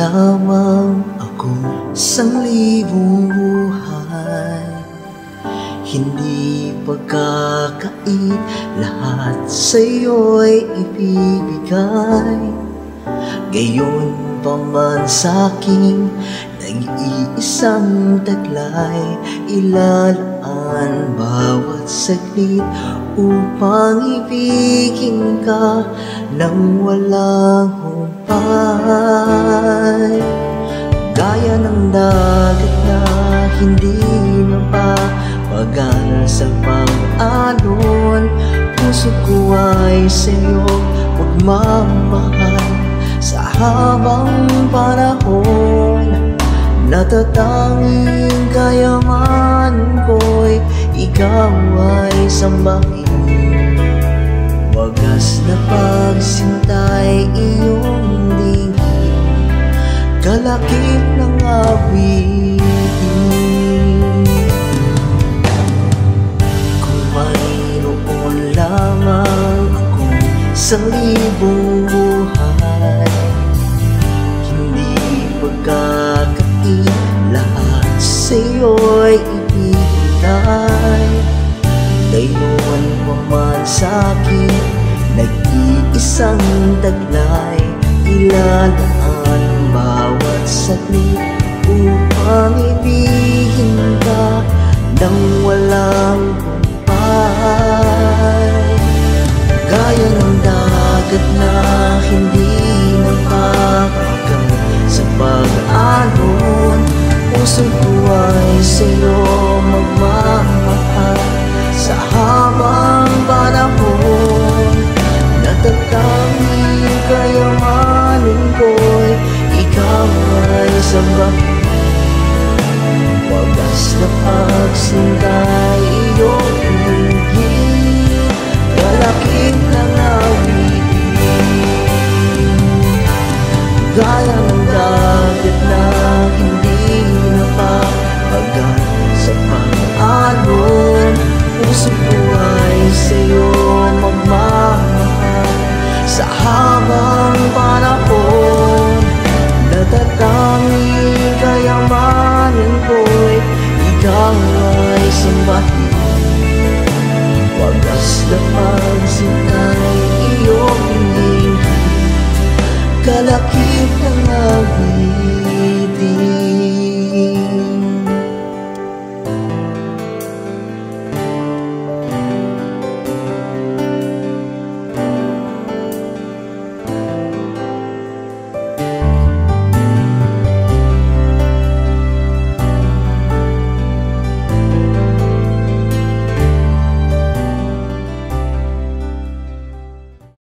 lamang ako sanglibong buhay. Hindi pagkakait, lahat sa'yo'y ibibigay. Gayon pa man sa'king nag-iisang taglay, ilalaan bawat saglit upang ibigin ka nang walang humpay. Gaya ng dagat na hindi mapapagal sa pang-alon, puso ko ay sa'yo magmamahal. Sa habang panahon, natatanging kayaman ko'y ikaw ay sambahin. Wagas na pagsintay iyong dingin, kalakip ng awitin. Kung mayroon lamang ako sa libong buhay, hindi pagkakait, lahat sa'yo'y ibigay. Layuan mo man sa'kin, nag-iisang taglay, ilalaan bawat saglit upang ibigin ka nang walang humpay. Gaya ng dagat na hindi napapagal sa pag-alon, puso ko ay sa'yo magmamahal. Sa habang panahon, natatanging kayamanan ko'y ikaw ay sambahin. Wagas na pagsintay iyong hingin, kalakip ng awitin. Gaya ng dagat na hindi napapagal sa pang-alon, puso ko ay sa'yo magmamahal. Sa habang panahon, natatanging kayamanan ko'y ikaw ay sambahin. Wagas na pagsintay iyong hingin, kalakip